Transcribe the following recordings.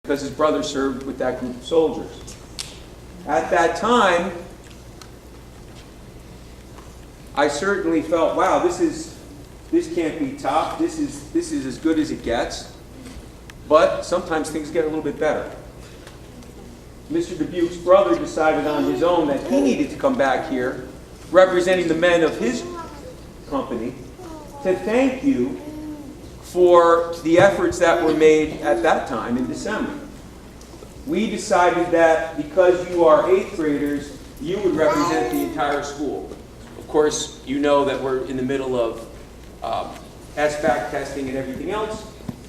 because his brother served with that group of soldiers. At that time, I certainly felt, wow, this can't be topped. This is as good as it gets. But sometimes things get a little bit better. Mr. Dubuque's brother decided on his own that he needed to come back here, representing the men of his company, to thank you for the efforts that were made at that time in December. We decided that because you are 8th graders, you would represent the entire school. Of course, you know that we're in the middle of SBAC testing and everything else.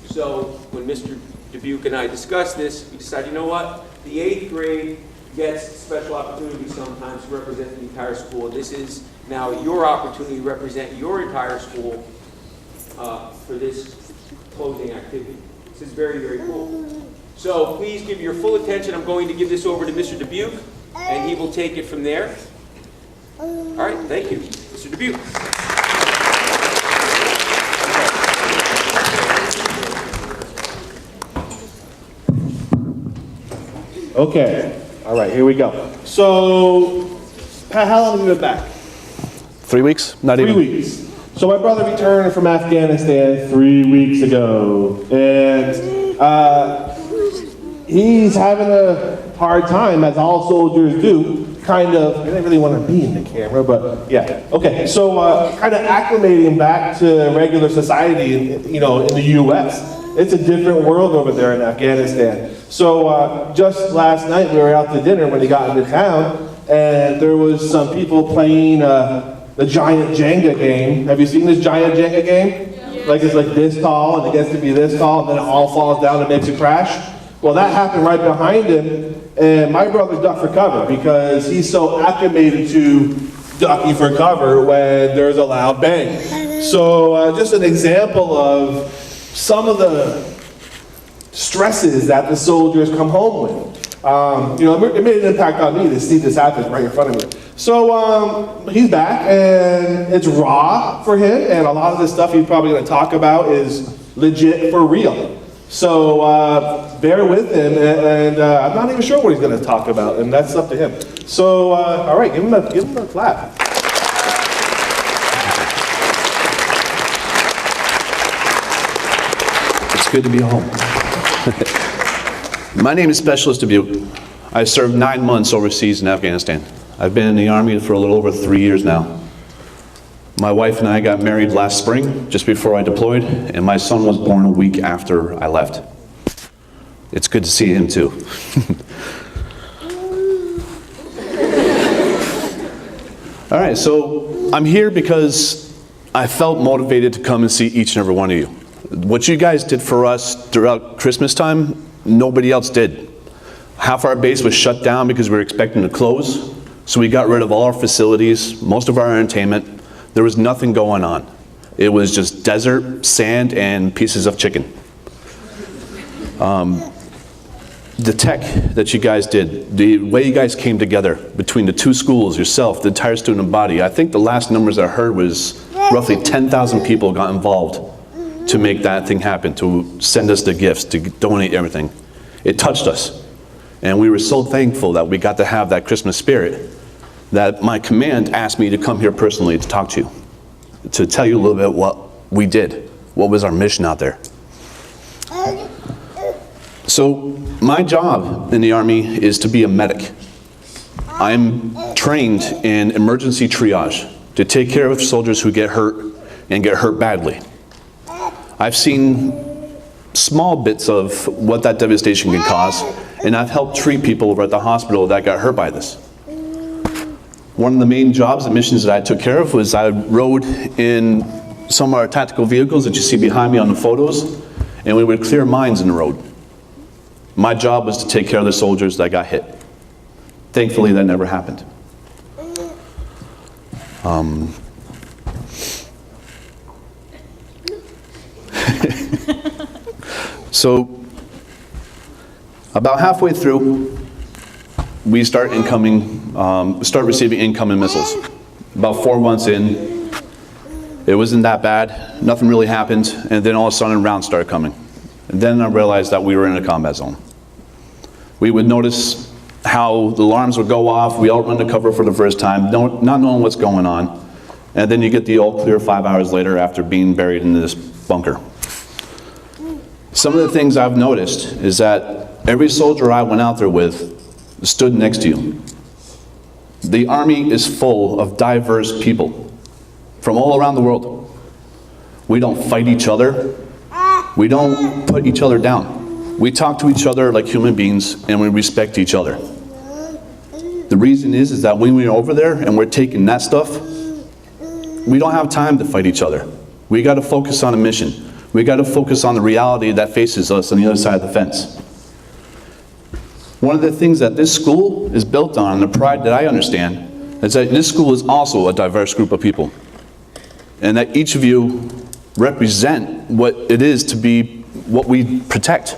So when Mr. Dubuque and I discussed this, we decided, you know what? The 8th grade gets special opportunity sometimes to represent the entire school. This is now your opportunity to represent your entire school for this closing activity. This is very, very cool. So please give your full attention. I'm going to give this over to Mr. Dubuque, and he will take it from there. All right, thank you. Mr. Dubuque. Okay, all right, here we go. So, Pat, how long have you been back? 3 weeks? Not even. 3 weeks. So my brother returned from Afghanistan 3 weeks ago, and he's having a hard time, as all soldiers do, kind of, I didn't really want to be in the camera, but yeah. Okay, so kind of acclimating back to regular society, in the U.S. It's a different world over there in Afghanistan. So just last night we were out to dinner when he got into town, and there was some people playing the giant Jenga game. Have you seen this giant Jenga game? Yeah. Like it's like this tall, and it gets to be this tall, and then it all falls down and makes it crash. Well, that happened right behind him, and my brother ducked for cover because he's so acclimated to ducking for cover when there's a loud bang. So just an example of some of the stresses that the soldiers come home with. It made an impact on me to see this happen right in front of me. So he's back, and it's raw for him, and a lot of the stuff he's probably going to talk about is legit for real. So bear with him, and I'm not even sure what he's going to talk about, and that's up to him. So all right, give him a clap. It's good to be home. My name is Specialist Dubuque. I served 9 months overseas in Afghanistan. I've been in the Army for a little over 3 years now. My wife and I got married last spring, just before I deployed, and my son was born a week after I left. It's good to see him too. All right, so I'm here because I felt motivated to come and see each and every one of you. What you guys did for us throughout Christmas time, nobody else did. Half our base was shut down because we were expecting to close, so we got rid of all our facilities, most of our entertainment. There was nothing going on. It was just desert, sand, and pieces of chicken. The tech that you guys did, the way you guys came together between the two schools, yourself, the entire student body, I think the last numbers I heard was roughly 10,000 people got involved to make that thing happen, to send us the gifts, to donate everything. It touched us. And we were so thankful that we got to have that Christmas spirit that my command asked me to come here personally to talk to you, to tell you a little bit what we did, what was our mission out there. So my job in the Army is to be a medic. I'm trained in emergency triage, to take care of soldiers who get hurt and get hurt badly. I've seen small bits of what that devastation can cause, and I've helped treat people over at the hospital that got hurt by this. One of the main jobs and missions that I took care of was I rode in some of our tactical vehicles that you see behind me on the photos, and we would clear mines in the road. My job was to take care of the soldiers that got hit. Thankfully, that never happened. So, about halfway through, we start receiving incoming missiles. About 4 months in, it wasn't that bad, nothing really happened, and then all of a sudden rounds started coming. And then I realized that we were in a combat zone. We would notice how the alarms would go off, we all run to cover for the first time, not knowing what's going on, and then you get the all clear 5 hours later after being buried in this bunker. Some of the things I've noticed is that every soldier I went out there with stood next to you. The Army is full of diverse people from all around the world. We don't fight each other. We don't put each other down. We talk to each other like human beings, and we respect each other. The reason is that when we're over there and we're taking that stuff, we don't have time to fight each other. We got to focus on a mission. We got to focus on the reality that faces us on the other side of the fence. One of the things that this school is built on, and the pride that I understand, is that this school is also a diverse group of people. And that each of you represent what it is to be what we protect,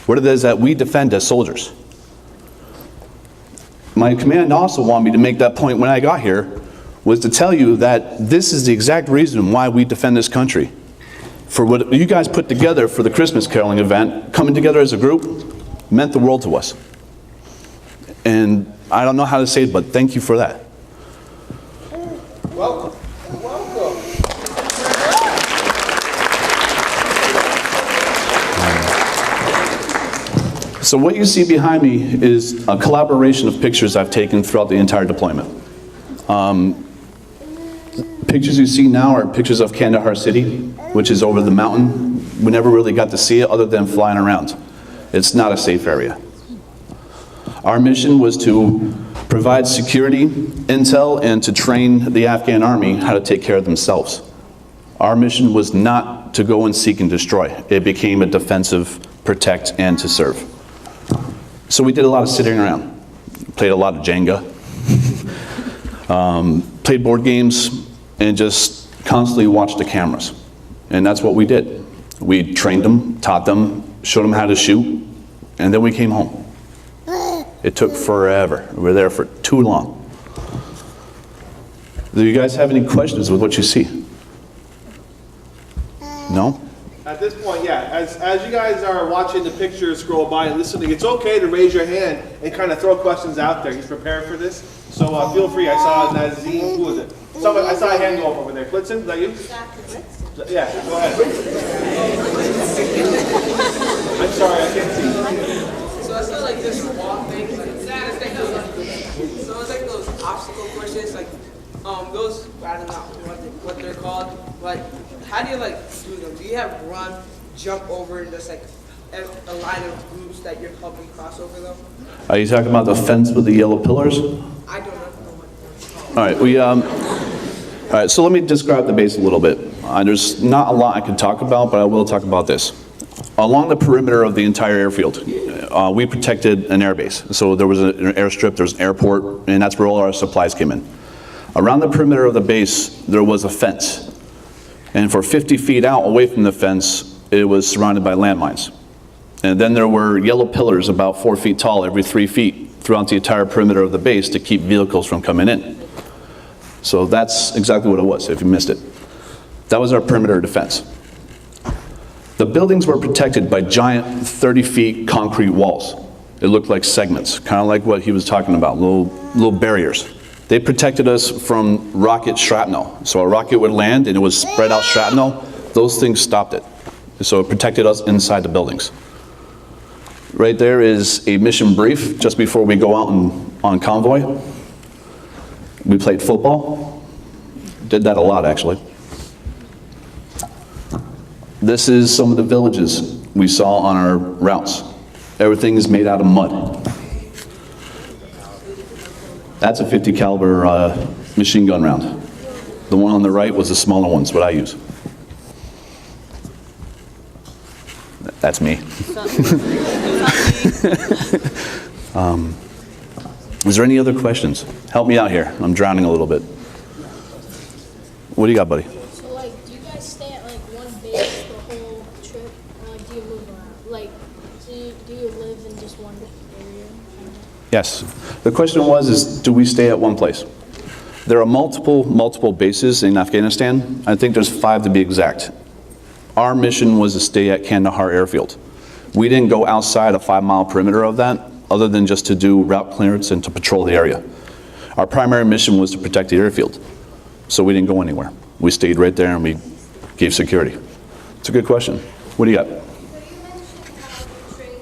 what it is that we defend as soldiers. My command also wanted me to make that point when I got here, was to tell you that this is the exact reason why we defend this country. For what you guys put together for the Christmas caroling event, coming together as a group, meant the world to us. And I don't know how to say it, but thank you for that. Welcome. Welcome. So what you see behind me is a collaboration of pictures I've taken throughout the entire deployment. Pictures you see now are pictures of Kandahar City, which is over the mountain. We never really got to see it other than flying around. It's not a safe area. Our mission was to provide security, intel, and to train the Afghan army how to take care of themselves. Our mission was not to go and seek and destroy. It became a defensive, protect, and to serve. So we did a lot of sitting around. Played a lot of Jenga. Played board games, and just constantly watched the cameras. And that's what we did. We trained them, taught them, showed them how to shoot, and then we came home. It took forever. We were there for too long. Do you guys have any questions with what you see? No? At this point, yeah, as you guys are watching the pictures scroll by and listening, it's okay to raise your hand and kind of throw questions out there. He's prepared for this. So feel free. I saw Nazim, who was it? Somebody, I saw a hand go up over there. Blitzen, is that you? Yeah, go ahead. I'm sorry, I can't see. So I saw like this wall thing, like so it's like those obstacle courses, like those, I don't know what they're called, but how do you like do them? Do you have run, jump over, and just like a line of groups that you're helping cross over them? Are you talking about the fence with the yellow pillars? I don't know what All right, all right, so let me describe the base a little bit. There's not a lot I can talk about, but I will talk about this. Along the perimeter of the entire airfield, we protected an airbase. So there was an airstrip, there was an airport, and that's where all our supplies came in. Around the perimeter of the base, there was a fence. And for 50 feet out away from the fence, it was surrounded by landmines. And then there were yellow pillars about 4 feet tall every 3 feet throughout the entire perimeter of the base to keep vehicles from coming in. So that's exactly what it was, if you missed it. That was our perimeter defense. The buildings were protected by giant 30 feet concrete walls. It looked like segments, kind of like what he was talking about, little barriers. They protected us from rocket shrapnel. So a rocket would land and it would spread out shrapnel. Those things stopped it. So it protected us inside the buildings. Right there is a mission brief just before we go out on convoy. We played football. Did that a lot, actually. This is some of the villages we saw on our routes. Everything is made out of mud. That's a 50 caliber machine gun round. The one on the right was the smaller one, what I use. That's me. Is there any other questions? Help me out here. I'm drowning a little bit. What do you got, buddy? So, like, do you guys stay at, like, one base the whole trip? Or, like, do you move around? Like, do you live in just one area? Yes. The question was, do we stay at one place? There are multiple bases in Afghanistan. I think there's 5 to be exact. Our mission was to stay at Kandahar Airfield. We didn't go outside a 5-mile perimeter of that, other than just to do route clearance and to patrol the area. Our primary mission was to protect the airfield, so we didn't go anywhere. We stayed right there and we gave security. It's a good question. What do you got? So you mentioned how you train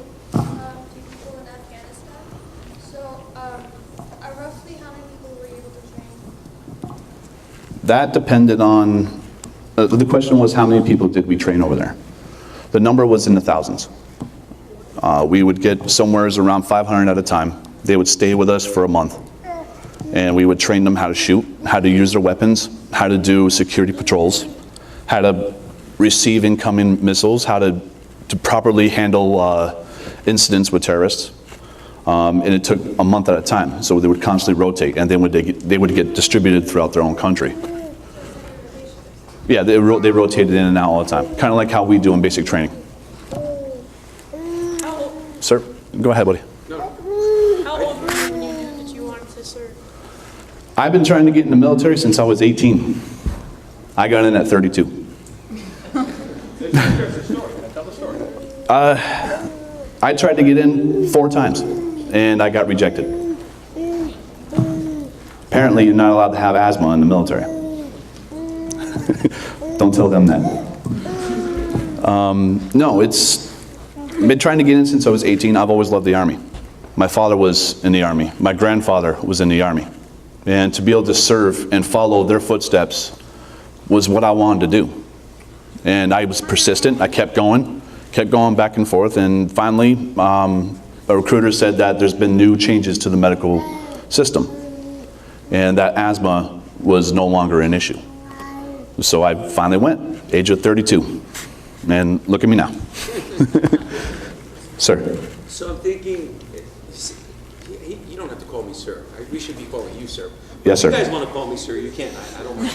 people in Afghanistan. So roughly how many people were you able to train? That depended on, the question was how many people did we train over there? The number was in the thousands. We would get somewhere around 500 at a time. They would stay with us for a month. And we would train them how to shoot, how to use their weapons, how to do security patrols, how to receive incoming missiles, how to properly handle incidents with terrorists. And it took a month at a time, so they would constantly rotate, and then they would get distributed throughout their own country. Yeah, they rotated in and out all the time, kind of like how we do in basic training. Sir, go ahead, buddy. How old were you when you knew that you wanted to serve? I've been trying to get in the military since I was 18. I got in at 32. Tell the story. I tried to get in 4 times, and I got rejected. Apparently, you're not allowed to have asthma in the military. Don't tell them that. No, I've been trying to get in since I was 18. I've always loved the Army. My father was in the Army. My grandfather was in the Army. And to be able to serve and follow their footsteps was what I wanted to do. And I was persistent. I kept going back and forth. And finally, a recruiter said that there's been new changes to the medical system, and that asthma was no longer an issue. So I finally went, age of 32. And look at me now. Sir. So I'm thinking, you don't have to call me sir. We should be calling you sir. Yes, sir. If you guys want to call me sir, you can. I don't mind.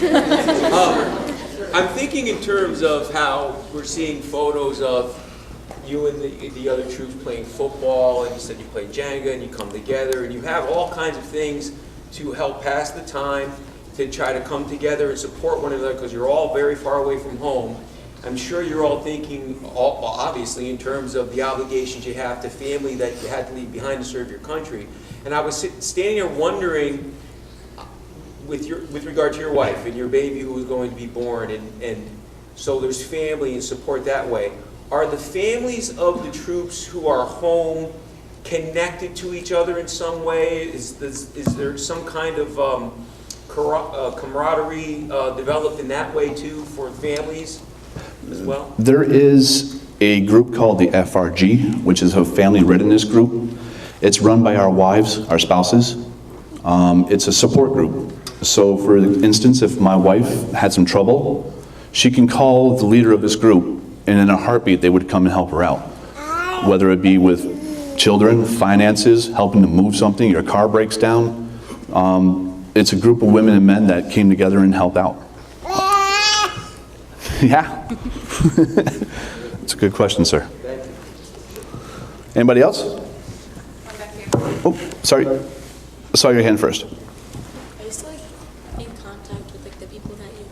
I'm thinking in terms of how we're seeing photos of you and the other troops playing football, and you said you play Jenga, and you come together, and you have all kinds of things to help pass the time, to try to come together and support one another, because you're all very far away from home. I'm sure you're all thinking, obviously, in terms of the obligations you have to family that you had to leave behind to serve your country. And I was standing here wondering, with regard to your wife and your baby who was going to be born, and so there's family and support that way. Are the families of the troops who are home connected to each other in some way? Is there some kind of camaraderie developed in that way too for families as well? There is a group called the FRG, which is a family readiness group. It's run by our wives, our spouses. It's a support group. So for instance, if my wife had some trouble, she can call the leader of this group, and in a heartbeat, they would come and help her out. Whether it be with children, finances, helping to move something, your car breaks down. It's a group of women and men that came together and helped out. Yeah. It's a good question, sir. Anybody else? Oh, sorry. I saw your hand first. Are you still in contact with the people that you...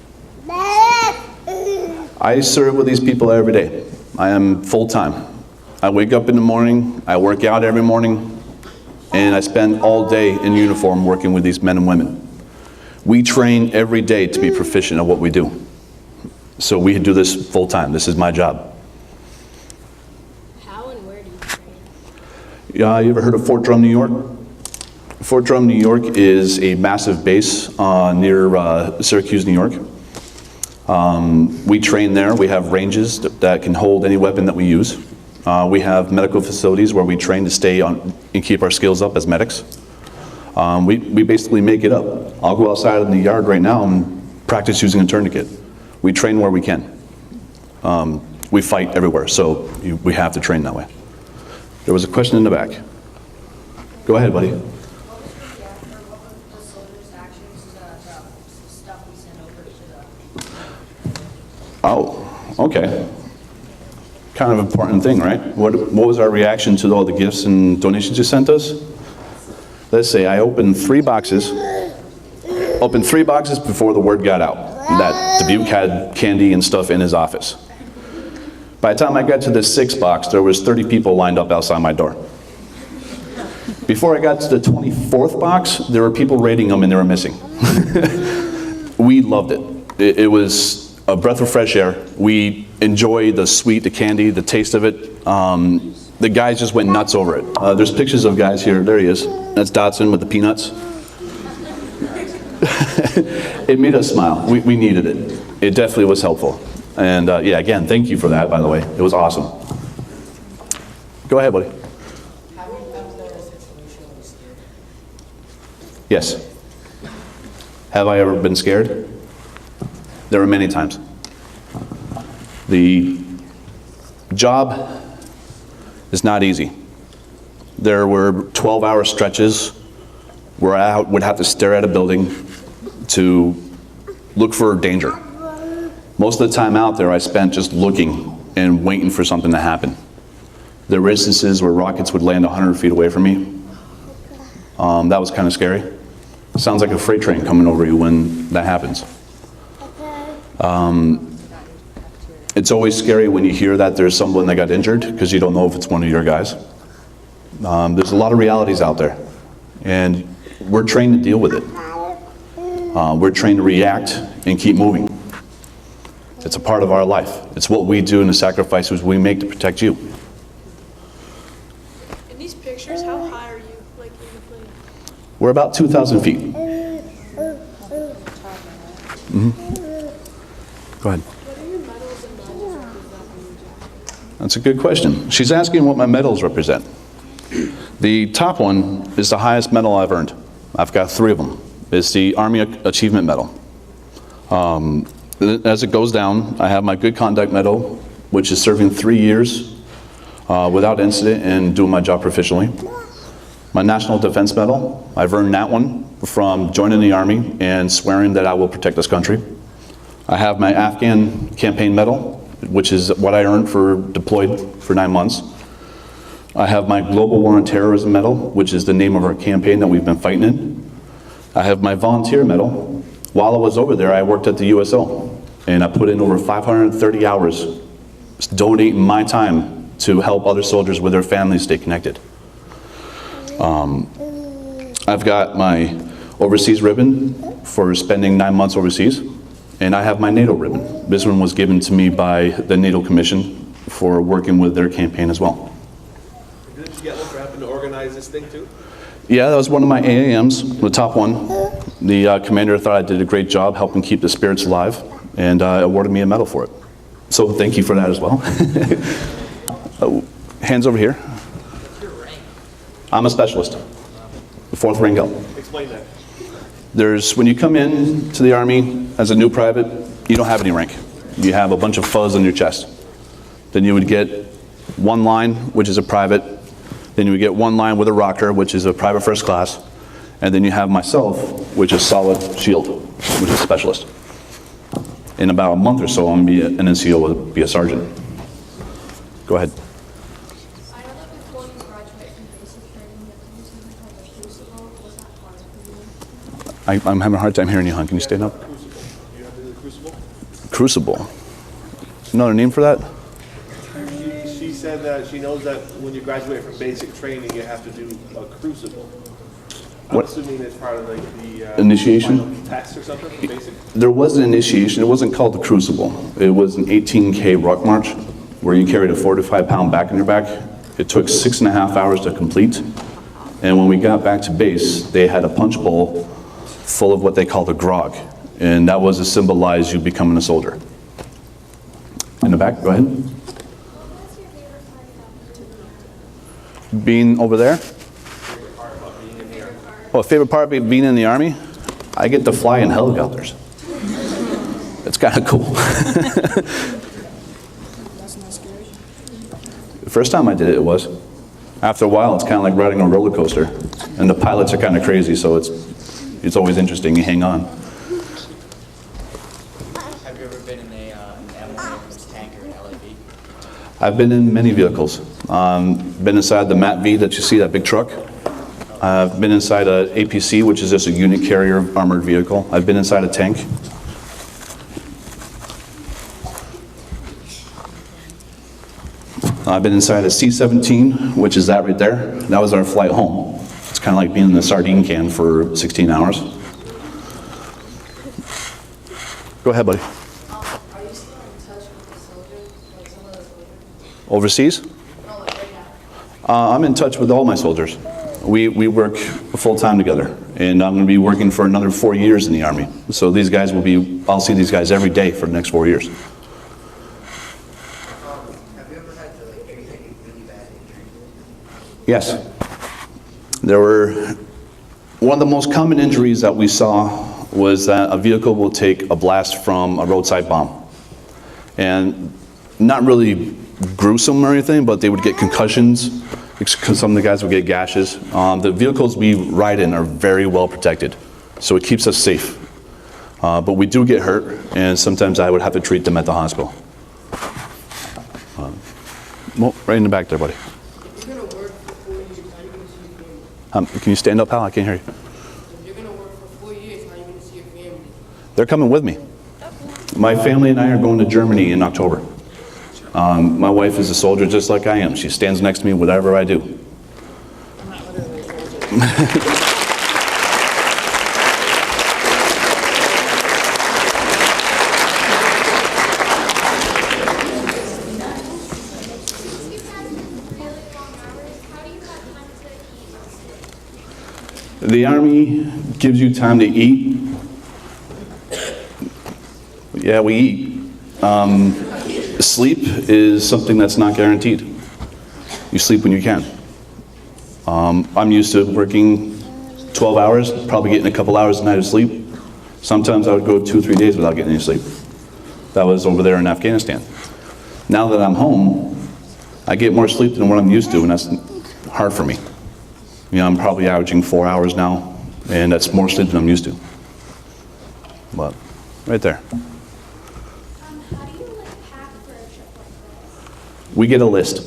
I serve with these people every day. I am full-time. I wake up in the morning, I work out every morning, and I spend all day in uniform working with these men and women. We train every day to be proficient at what we do. So we do this full-time. This is my job. How and where do you train? You ever heard of Fort Drum, New York? Fort Drum, New York is a massive base near Syracuse, New York. We train there. We have ranges that can hold any weapon that we use. We have medical facilities where we train to stay on and keep our skills up as medics. We basically make it up. I'll go outside in the yard right now and practice using a tourniquet. We train where we can. We fight everywhere, so we have to train that way. There was a question in the back. Go ahead, buddy. Oh, okay. Kind of important thing, right? What was our reaction to all the gifts and donations you sent us? Let's say I opened 3 boxes. Opened 3 boxes before the word got out that Dubuque had candy and stuff in his office. By the time I got to the 6 box, there was 30 people lined up outside my door. Before I got to the 24th box, there were people raiding them and they were missing. We loved it. It was a breath of fresh air. We enjoyed the sweet, the candy, the taste of it. The guys just went nuts over it. There's pictures of guys here. There he is. That's Dotson with the peanuts. It made us smile. We needed it. It definitely was helpful. And yeah, again, thank you for that, by the way. It was awesome. Go ahead, buddy. Have you ever been in a situation where you're scared? Yes. Have I ever been scared? There were many times. The job is not easy. There were 12-hour stretches where I would have to stare at a building to look for danger. Most of the time out there I spent just looking and waiting for something to happen. There were instances where rockets would land 100 feet away from me. That was kind of scary. Sounds like a freight train coming over you when that happens. It's always scary when you hear that there's someone that got injured because you don't know if it's one of your guys. There's a lot of realities out there, and we're trained to deal with it. We're trained to react and keep moving. It's a part of our life. It's what we do and the sacrifices we make to protect you. In these pictures, how high are you, like, in the plane? We're about 2,000 feet. Go ahead. What are your medals and badges represent? That's a good question. She's asking what my medals represent. The top one is the highest medal I've earned. I've got 3 of them. It's the Army Achievement Medal. As it goes down, I have my Good Conduct Medal, which is serving 3 years without incident and doing my job proficiently. My National Defense Medal, I've earned that one from joining the Army and swearing that I will protect this country. I have my Afghan Campaign Medal, which is what I earned for deployed for 9 months. I have my Global War on Terrorism Medal, which is the name of our campaign that we've been fighting in. I have my Volunteer Medal. While I was over there, I worked at the USO, and I put in over 530 hours donating my time to help other soldiers with their families stay connected. I've got my overseas ribbon for spending 9 months overseas, and I have my NATO ribbon. This one was given to me by the NATO Commission for working with their campaign as well. Didn't you get one for helping to organize this thing too? Yeah, that was one of my AAMs, the top one. The commander thought I did a great job helping keep the spirits alive, and awarded me a medal for it. So thank you for that as well. Hands over here. What's your rank? I'm a specialist, the 4th rank up. Explain that. When you come in to the Army as a new private, you don't have any rank. You have a bunch of fuzz on your chest. Then you would get 1 line, which is a private. Then you would get 1 line with a rocker, which is a private first class. And then you have myself, which is solid shield, which is specialist. In about a month or so, I'm going to be an NCO, will be a sergeant. Go ahead. I know that before you graduate from basic training, you have to do something called a crucible. Was that hard for you? I'm having a hard time hearing you, hon. Can you stand up? You have to do the crucible? Crucible. Another name for that? She said that she knows that when you graduate from basic training, you have to do a crucible. I'm What? assuming it's part of like the Initiation? final test or something for basic. There was an initiation. It wasn't called the Crucible. It was an 18K ruck march where you carried a 4 to 5 pound back on your back. It took 6.5 hours to complete. And when we got back to base, they had a punch bowl full of what they called a grog. And that was to symbolize you becoming a soldier. In the back, go ahead. What's your favorite part about the Being over there. Well, favorite part of being in the Army? I get to fly in helicopters. It's kind of cool. The first time I did it, it was. After a while, it's kind of like riding a roller coaster. And the pilots are kind of crazy, so it's always interesting. You hang on. Have you ever been in a ambulance tank or an LAV? I've been in many vehicles. Been inside the MAT-V that you see, that big truck. I've been inside a APC, which is just a unit carrier armored vehicle. I've been inside a tank. I've been inside a C-17, which is that right there. That was our flight home. It's kind of like being in the sardine can for 16 hours. Go ahead, buddy. Are you still in touch with the soldiers, like some of the soldiers? Overseas? No, like right now. I'm in touch with all my soldiers. We work full-time together, and I'm going to be working for another 4 years in the Army. So these guys will be, I'll see these guys every day for the next 4 years. Have you ever had to treat any really bad injuries? Yes. There were, one of the most common injuries that we saw was that a vehicle will take a blast from a roadside bomb. And not really gruesome or anything, but they would get concussions. Some of the guys would get gashes. The vehicles we ride in are very well protected, so it keeps us safe. But we do get hurt, and sometimes I would have to treat them at the hospital. Well, right in the back there, buddy. If you're gonna work for 4 years, how are you gonna see your family? Can you stand up, pal? I can't hear you. If you're gonna work for 4 years, how are you gonna see your family? They're coming with me. My family and I are going to Germany in October. My wife is a soldier just like I am. She stands next to me whatever I do. The Army gives you time to eat. Yeah, we eat. Sleep is something that's not guaranteed. You sleep when you can. I'm used to working 12 hours, probably getting a couple hours a night of sleep. Sometimes I would go 2 or 3 days without getting any sleep. That was over there in Afghanistan. Now that I'm home, I get more sleep than what I'm used to, and that's hard for me. You know, I'm probably averaging 4 hours now, and that's more sleep than I'm used to. But, right there. How do you pack for a trip like this? We get a list,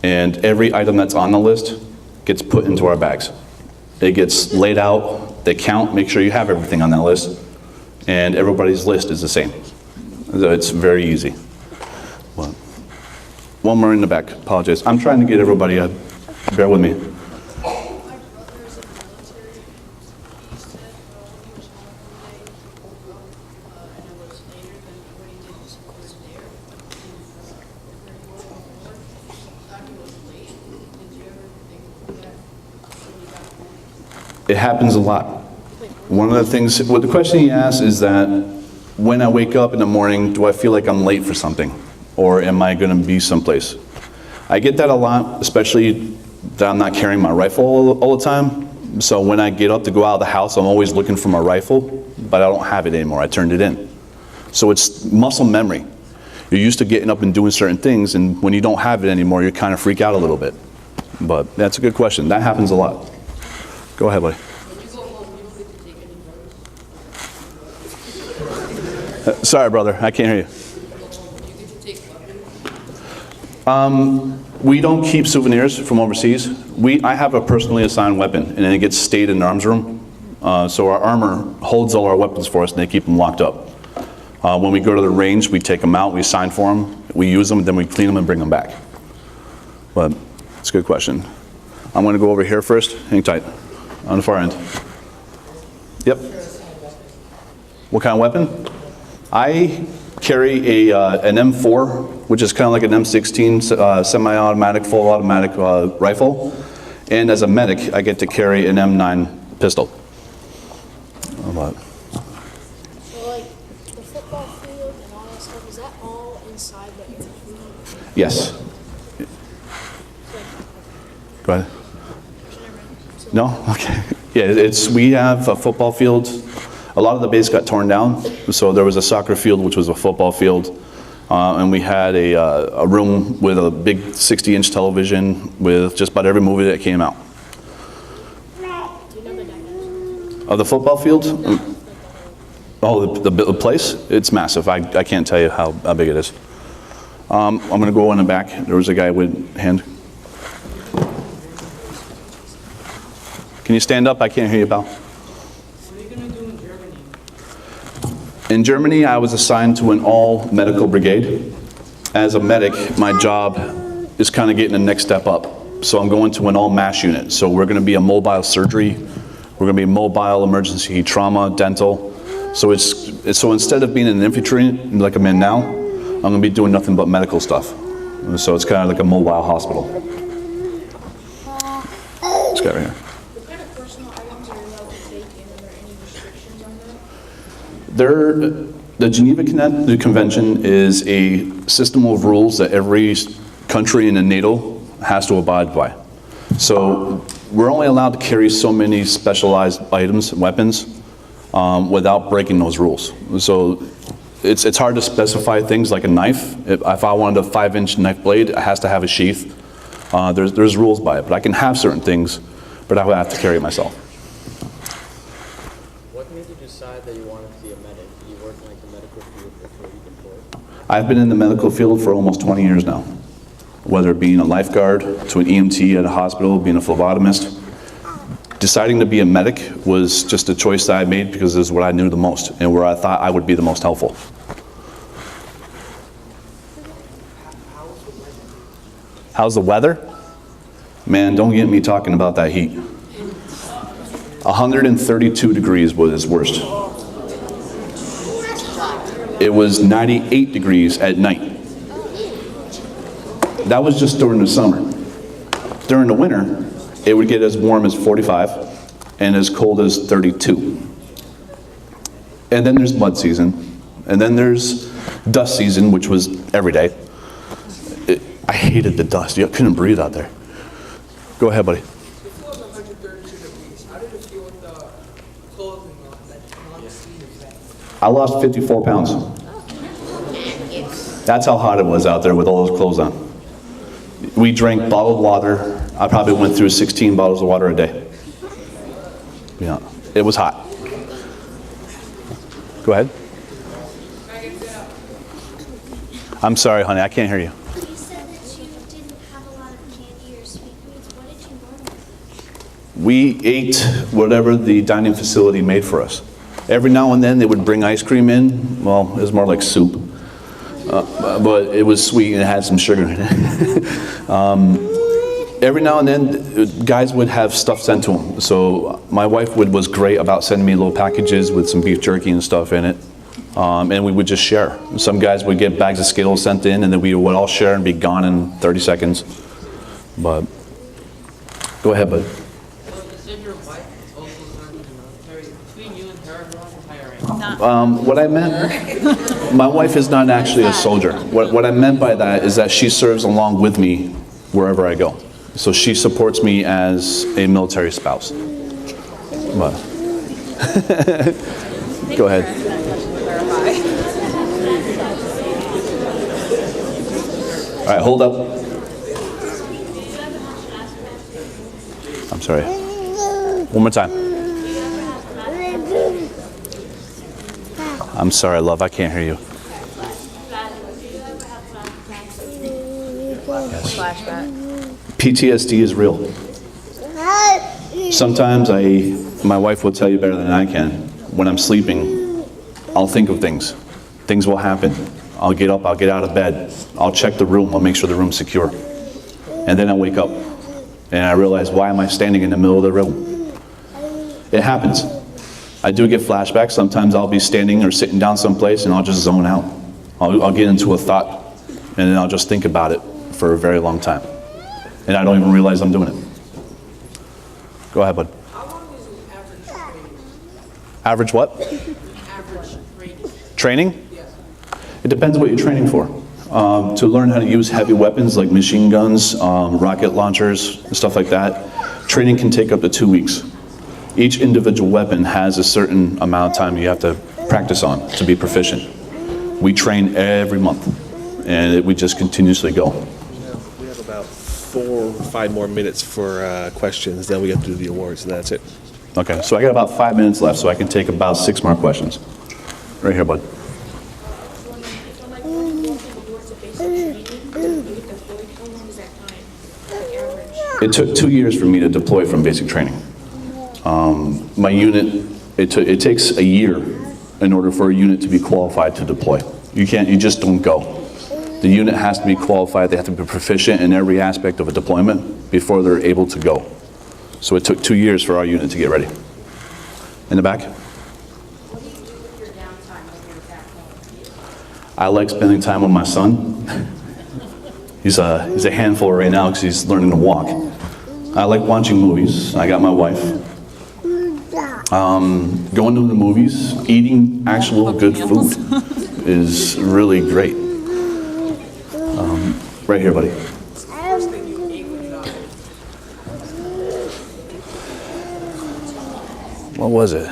and every item that's on the list gets put into our bags. It gets laid out, they count, make sure you have everything on that list, and everybody's list is the same. It's very easy. Well, one more in the back, apologize. I'm trying to get everybody, bear with me. It happens a lot. One of the things, well, the question he asked is that when I wake up in the morning, do I feel like I'm late for something? Or am I gonna be someplace? I get that a lot, especially that I'm not carrying my rifle all the time. So when I get up to go out of the house, I'm always looking for my rifle, but I don't have it anymore, I turned it in. So it's muscle memory. You're used to getting up and doing certain things, and when you don't have it anymore, you kind of freak out a little bit. But that's a good question, that happens a lot. Go ahead, buddy. When you go home, you don't get to take any drugs. Sorry, brother, I can't hear you. You get to take weapons. We don't keep souvenirs from overseas. I have a personally assigned weapon, and then it gets stayed in the arms room. So our armor holds all our weapons for us, and they keep them locked up. When we go to the range, we take them out, we sign for them, we use them, and then we clean them and bring them back. But it's a good question. I'm going to go over here first. Hang tight. On the far end. Yep. What kind of weapon? I carry an M4, which is kind of like an M16 semi-automatic, full automatic rifle. And as a medic, I get to carry an M9 pistol. So like the football field and all that stuff, is that all inside the airfield? Yes. Go ahead. No? Okay. Yeah, we have a football field. A lot of the base got torn down, so there was a soccer field, which was a football field, and we had a room with a big 60-inch television with just about every movie that came out. Do you know the dimensions? Of the football field? Oh, the place? It's massive. I can't tell you how big it is. I'm going to go in the back. There was a guy with hand. Can you stand up? I can't hear you, pal. What are you gonna do in Germany? In Germany, I was assigned to an all-medical brigade. As a medic, my job is kind of getting the next step up. So I'm going to an all-MASH unit. So we're going to be a mobile surgery. We're going to be mobile emergency trauma, dental. So so instead of being in an infantry like I'm in now, I'm going to be doing nothing but medical stuff. So it's kind of like a mobile hospital. This guy right here. What kind of personal items are you allowed to take, and are there any restrictions on that? The Geneva Convention is a system of rules that every country in the NATO has to abide by. So we're only allowed to carry so many specialized items, weapons, without breaking those rules. So it's hard to specify things like a knife. If I wanted a 5-inch knife blade, it has to have a sheath. There's rules by it, but I can have certain things, but I would have to carry it myself. What made you decide that you wanted to be a medic? Did you work in like the medical field before you deployed? I've been in the medical field for almost 20 years now. Whether being a lifeguard, to an EMT at a hospital, being a phlebotomist. Deciding to be a medic was just a choice that I made because this is what I knew the most and where I thought I would be the most helpful. How's the weather? Man, don't get me talking about that heat. 132 degrees was its worst. It was 98 degrees at night. That was just during the summer. During the winter, it would get as warm as 45 and as cold as 32. And then there's mud season. And then there's dust season, which was every day. I hated the dust. You couldn't breathe out there. Go ahead, buddy. Before the 132 degrees, how did it feel with the clothing on, like on the seat of that? I lost 54 pounds. That's how hot it was out there with all those clothes on. We drank bottled water. I probably went through 16 bottles of water a day. Yeah, it was hot. Go ahead. I'm sorry, honey, I can't hear you. You said that you didn't have a lot of candy or sweet foods. What did you normally? We ate whatever the dining facility made for us. Every now and then they would bring ice cream in. Well, it was more like soup. But it was sweet and it had some sugar in it. Every now and then, guys would have stuff sent to them. So my wife was great about sending me little packages with some beef jerky and stuff in it. And we would just share. Some guys would get bags of Skittles sent in, and then we would all share and be gone in 30 seconds. But go ahead, bud. So you said your wife also served in the military. Between you and her, who was hiring? What I meant, my wife is not actually a soldier. What I meant by that is that she serves along with me wherever I go. So she supports me as a military spouse. But go ahead. All right, hold up. I'm sorry. One more time. I'm sorry, love, I can't hear you. Flashback. PTSD is real. Sometimes my wife will tell you better than I can. When I'm sleeping, I'll think of things. Things will happen. I'll get up, I'll get out of bed. I'll check the room, I'll make sure the room's secure. And then I wake up and I realize, why am I standing in the middle of the room? It happens. I do get flashbacks. Sometimes I'll be standing or sitting down someplace and I'll just zone out. I'll get into a thought and then I'll just think about it for a very long time. And I don't even realize I'm doing it. Go ahead, bud. How long is an average training? Average what? Average training? Training? Yes. It depends what you're training for. To learn how to use heavy weapons like machine guns, rocket launchers, and stuff like that, training can take up to 2 weeks. Each individual weapon has a certain amount of time you have to practice on to be proficient. We train every month, and we just continuously go. We have about 4 or 5 more minutes for questions, then we have to do the awards, and that's it. Okay, so I got about 5 minutes left, so I can take about 6 more questions. Right here, bud. It took 2 years for me to deploy from basic training. My unit, it takes a year in order for a unit to be qualified to deploy. You just don't go. The unit has to be qualified, they have to be proficient in every aspect of a deployment before they're able to go. So it took 2 years for our unit to get ready. In the back? What do you do with your downtime when you're back home? I like spending time with my son. He's a handful right now because he's learning to walk. I like watching movies. I got my wife. Going to the movies, eating actual good food is really great. Right here, buddy. What was it?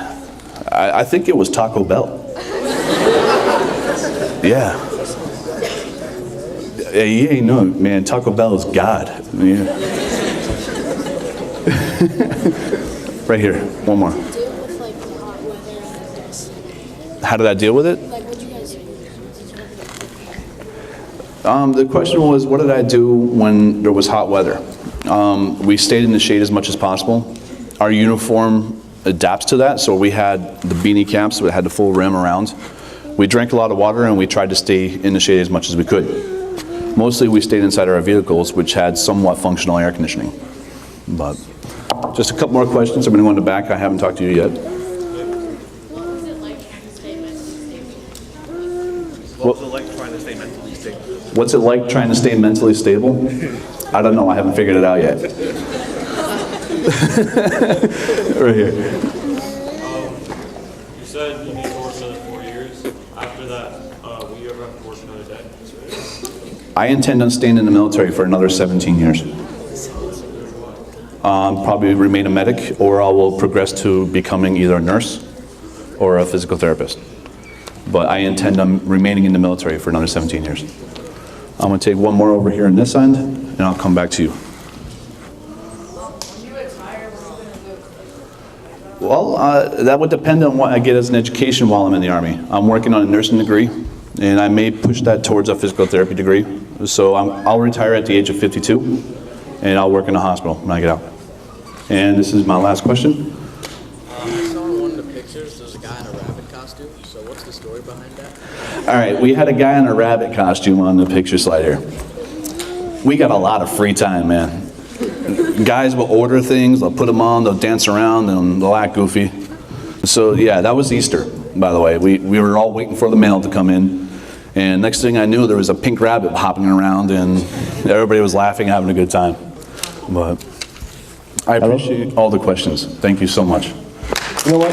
I think it was Taco Bell. Yeah. Yeah, you ain't know, man. Taco Bell is God. Yeah. Right here. One more. Deal with like the hot weather and this. How did I deal with it? Like, what you guys do? The question was, what did I do when there was hot weather? We stayed in the shade as much as possible. Our uniform adapts to that, so we had the beanie caps, we had the full rim around. We drank a lot of water and we tried to stay in the shade as much as we could. Mostly we stayed inside our vehicles, which had somewhat functional air conditioning. But just a couple more questions. I'm going to go in the back. I haven't talked to you yet. What was it like trying to stay mentally stable? What was it like trying to stay mentally stable? What's it like trying to stay mentally stable? I don't know. I haven't figured it out yet. Right here. You said you need to work another 4 years. After that, will you ever have to work another day? I intend on staying in the military for another 17 years. Probably remain a medic, or I will progress to becoming either a nurse or a physical therapist. But I intend on remaining in the military for another 17 years. I'm going to take one more over here on this end, and I'll come back to you. When you retire, what are you going to do? Well, that would depend on what I get as an education while I'm in the Army. I'm working on a nursing degree, and I may push that towards a physical therapy degree. So I'll retire at the age of 52, and I'll work in a hospital when I get out. And this is my last question. I saw in one of the pictures, there's a guy in a rabbit costume. So what's the story behind that? All right, we had a guy in a rabbit costume on the picture slide here. We got a lot of free time, man. Guys will order things, they'll put them on, they'll dance around, and they'll act goofy. So yeah, that was Easter, by the way. We were all waiting for the mail to come in. And next thing I knew, there was a pink rabbit hopping around, and everybody was laughing, having a good time. But I appreciate all the questions. Thank you so much. You know what?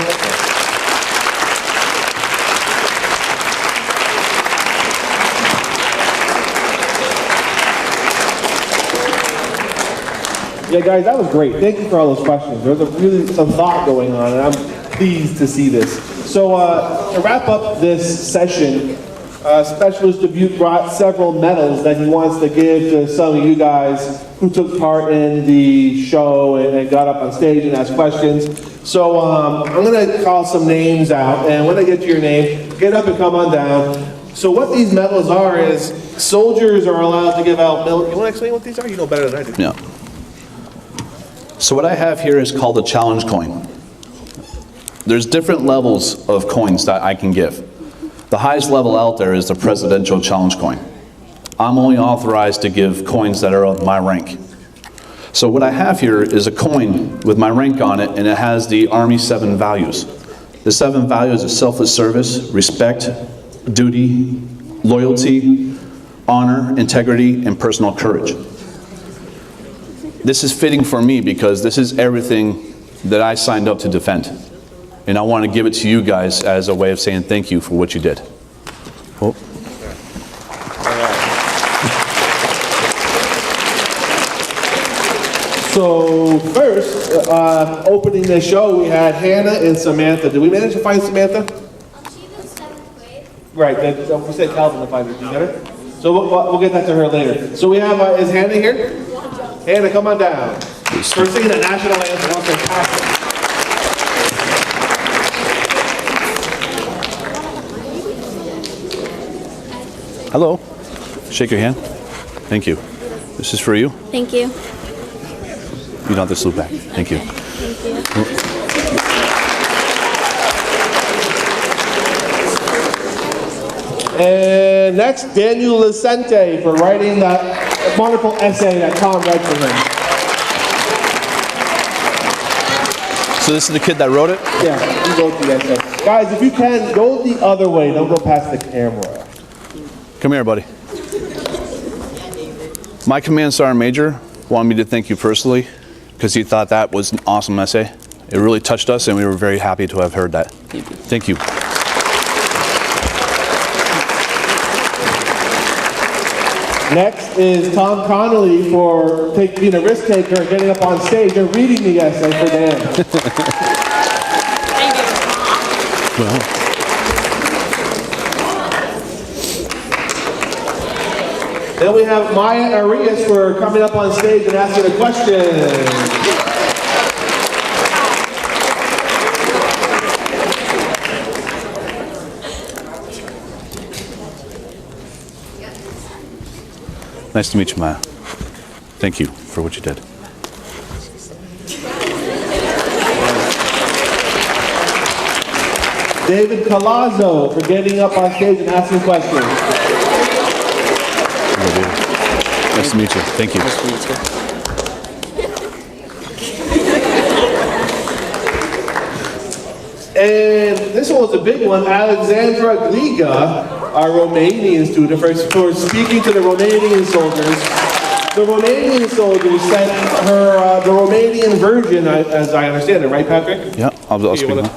Yeah, guys, that was great. Thank you for all those questions. There's really some thought going on, and I'm pleased to see this. So to wrap up this session, Specialist Dubuque brought several medals that he wants to give to some of you guys who took part in the show and got up on stage and asked questions. So I'm going to call some names out, and when I get to your name, get up and come on down. So what these medals are is soldiers are allowed to give out medals. You want to explain what these are? You know better than I do. Yeah. So what I have here is called a challenge coin. There's different levels of coins that I can give. The highest level out there is the Presidential Challenge Coin. I'm only authorized to give coins that are of my rank. So what I have here is a coin with my rank on it, and it has the Army 7 values. The 7 values are selfless service, respect, duty, loyalty, honor, integrity, and personal courage. This is fitting for me because this is everything that I signed up to defend. And I want to give it to you guys as a way of saying thank you for what you did. Oh. So first, opening the show, we had Hannah and Samantha. Did we manage to find Samantha? She was 7th grade. Right, we said Calvin to find her. Did you get her? So we'll get that to her later. So we have, is Hannah here? Hannah, come on down. We're singing the national anthem. That was fantastic. Hello. Shake your hand. Thank you. This is for you. Thank you. You don't have to salute back. Thank you. Thank you. And next, Daniel Lucente for writing that wonderful essay that Tom read for him. So this is the kid that wrote it? Yeah, he wrote the essay. Guys, if you can, go the other way. Don't go past the camera. Come here, buddy. My command sergeant major wanted me to thank you personally because he thought that was an awesome essay. It really touched us, and we were very happy to have heard that. Thank you. Next is Tom Connolly for being a risk taker and getting up on stage and reading the essay for Dan. Well. Then we have Maya Arias for coming up on stage and asking a question. Nice to meet you, Maya. Thank you for what you did. David Palazzo for getting up on stage and asking questions. Nice to meet you. Thank you. Nice to meet you. And this one was a big one. Alexandra Gliga, our Romanian student, for speaking to the Romanian soldiers. The Romanian soldiers sent her the Romanian version, as I understand it, right, Patrick? Yeah, I'll speak now.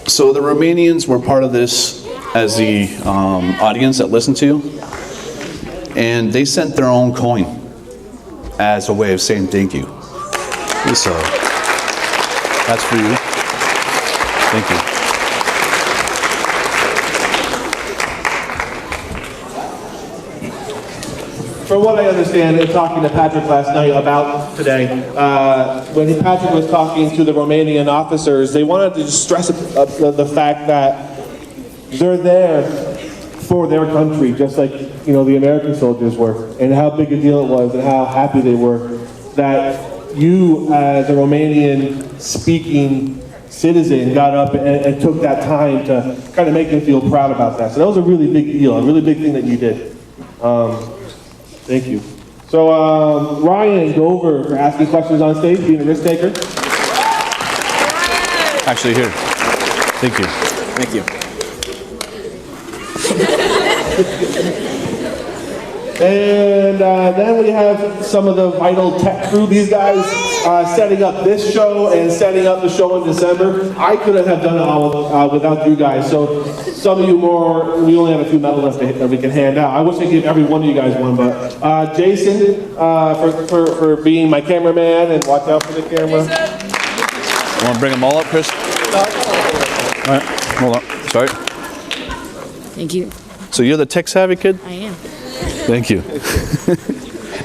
So the Romanians were part of this as the audience that listened to you, and they sent their own coin as a way of saying thank you. So that's for you. Thank you. From what I understand, in talking to Patrick last night about today, when Patrick was talking to the Romanian officers, they wanted to stress the fact that they're there for their country, just like the American soldiers were, and how big a deal it was, and how happy they were that you, as a Romanian-speaking citizen, got up and took that time to kind of make them feel proud about that. So that was a really big deal, a really big thing that you did. Thank you. So Ryan Dover for asking questions on stage, being a risk taker. Actually, here. Thank you. Thank you. And then we have some of the vital tech crew. These guys setting up this show and setting up the show in December. I couldn't have done it all without you guys. So some of you more, we only have a few medals left that we can hand out. I wish I gave every one of you guys one, but Jason for being my cameraman, and watch out for the camera. Want to bring them all up, Chris? All right, hold on. Sorry. Thank you. So you're the tech savvy kid? I am. Thank you.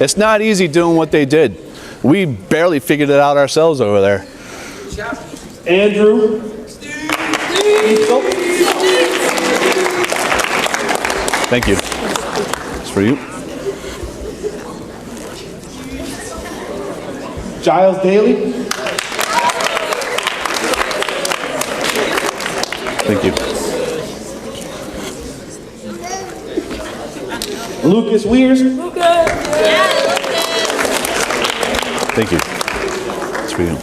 It's not easy doing what they did. We barely figured it out ourselves over there. Andrew. Thank you. It's for you. Giles Daly. Thank you. Lucas Weirs. Thank you. It's for you.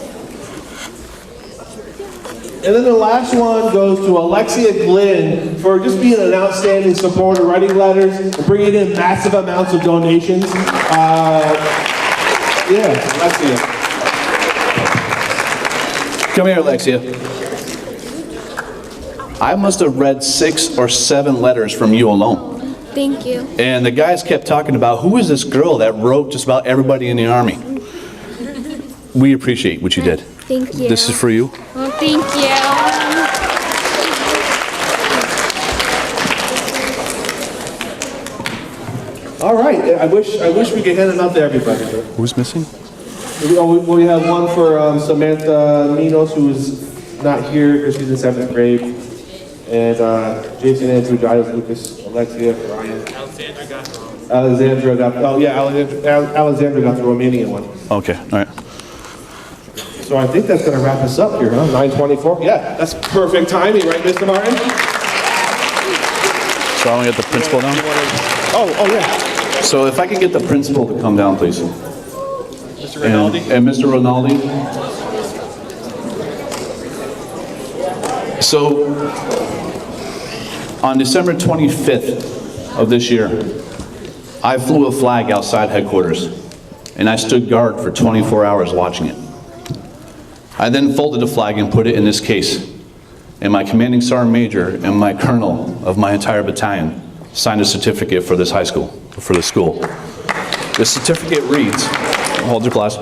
And then the last one goes to Alexia Glynn for just being an outstanding supporter, writing letters, and bringing in massive amounts of donations. Alexia. Come here, Alexia. I must have read 6 or 7 letters from you alone. Thank you. And the guys kept talking about, who is this girl that wrote just about everybody in the Army? We appreciate what you did. Thank you. This is for you. Well, thank you. All right. I wish we could hand them out to everybody. Who's missing? We have one for Samantha Minos, who's not here because she's in 7th grade. And Jason, Andrew, Giles, Lucas, Alexia, Ryan. Alexandra got the Romanian one. Okay, all right. So I think that's going to wrap us up here, huh? 9:24? Yeah, that's perfect timing, right, Mr. Martin? So I want to get the principal down. Oh, yeah. So if I could get the principal to come down, please. Mr. Rinaldi? And Mr. Rinaldi. So on December 25th of this year, I flew a flag outside headquarters, and I stood guard for 24 hours watching it. I then folded the flag and put it in this case, and my commanding sergeant major and my colonel of my entire battalion signed a certificate for this high school, for this school. The certificate reads, hold your glass.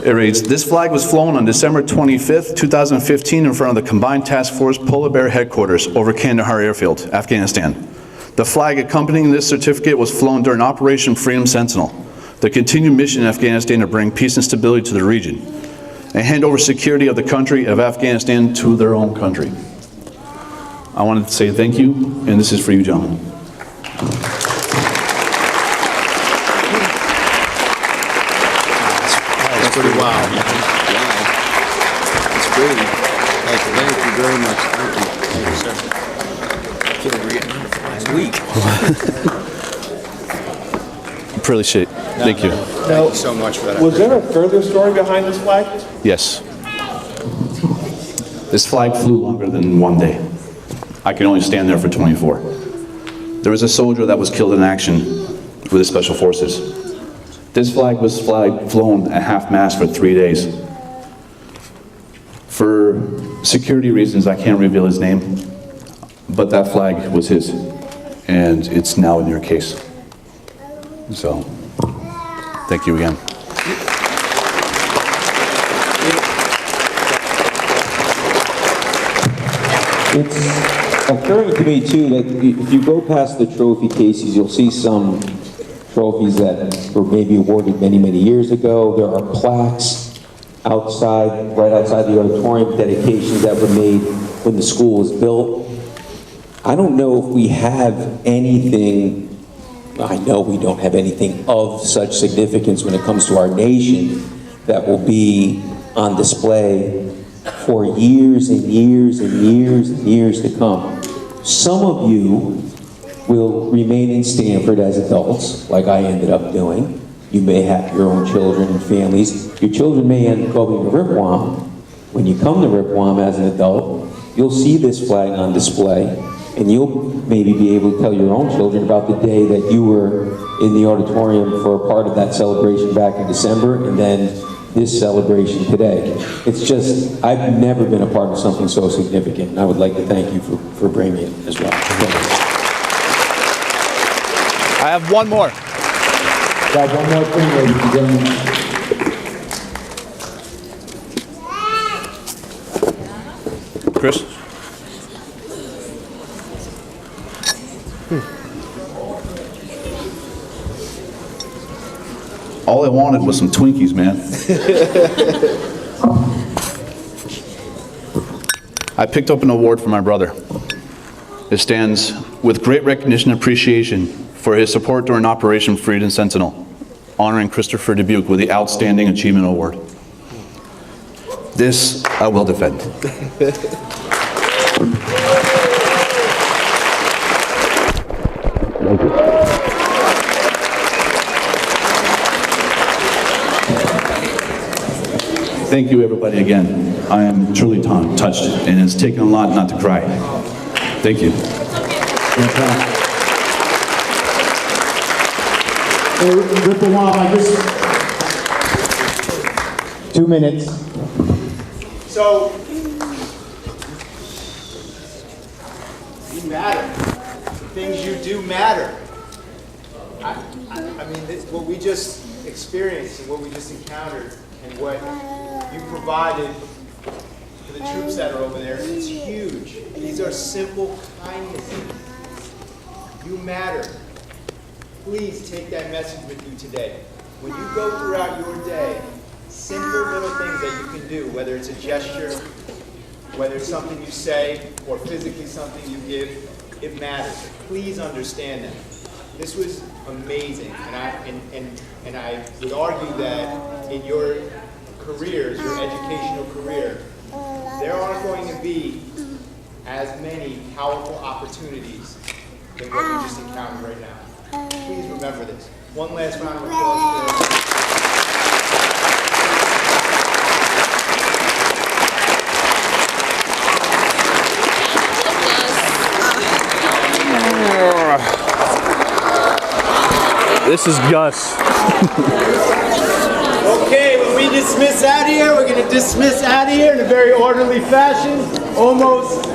It reads, this flag was flown on December 25th, 2015 in front of the Combined Task Force Polar Bear Headquarters over Kandahar Airfield, Afghanistan. The flag accompanying this certificate was flown during Operation Freedom Sentinel, the continued mission in Afghanistan to bring peace and stability to the region and hand over security of the country of Afghanistan to their own country. I wanted to say thank you, and this is for you, gentlemen. That's pretty wild. That's great. Thank you very much. Thank you, sir. Can't read it. It's weak. Appreciate it. Thank you. Thank you so much for that. Was there a further story behind this flag? Yes. This flag flew longer than one day. I could only stand there for 24. There was a soldier that was killed in action with the Special Forces. This flag was flown at half-mast for 3 days. For security reasons, I can't reveal his name, but that flag was his, and it's now in your case. So, thank you again. It's occurring to me too that if you go past the trophy cases, you'll see some trophies that were maybe awarded many, many years ago. There are plaques outside, right outside the auditorium, dedications that were made when the school was built. I don't know if we have anything, I know we don't have anything of such significance when it comes to our nation that will be on display for years and years and years and years to come. Some of you will remain in Stanford as adults, like I ended up doing. You may have your own children and families. Your children may end up going to Ripwam. When you come to Ripwam as an adult, you'll see this flag on display, and you'll maybe be able to tell your own children about the day that you were in the auditorium for a part of that celebration back in December, and then this celebration today. It's just, I've never been a part of something so significant, and I would like to thank you for bringing it as well. Thank you. I have one more. Got one more thing, ladies and gentlemen. Chris? All I wanted was some Twinkies, man. I picked up an award for my brother. It stands with great recognition and appreciation for his support during Operation Freedom Sentinel, honoring Christopher Dubuque with the Outstanding Achievement Award. This I will defend. Thank you. Thank you, everybody, again. I am truly touched, and it's taken a lot not to cry. Thank you. I just 2 minutes. So, you matter. The things you do matter. I mean, what we just experienced and what we just encountered and what you provided for the troops that are over there, it's huge. These are simple kindnesses. You matter. Please take that message with you today. When you go throughout your day, simple little things that you can do, whether it's a gesture, whether it's something you say, or physically something you give, it matters. Please understand that. This was amazing, and I would argue that in your careers, your educational career, there aren't going to be as many powerful opportunities than what we just encountered right now. Please remember this. One last round of applause for This is Gus. Okay, when we dismiss out of here, we're going to dismiss out of here in a very orderly fashion, almost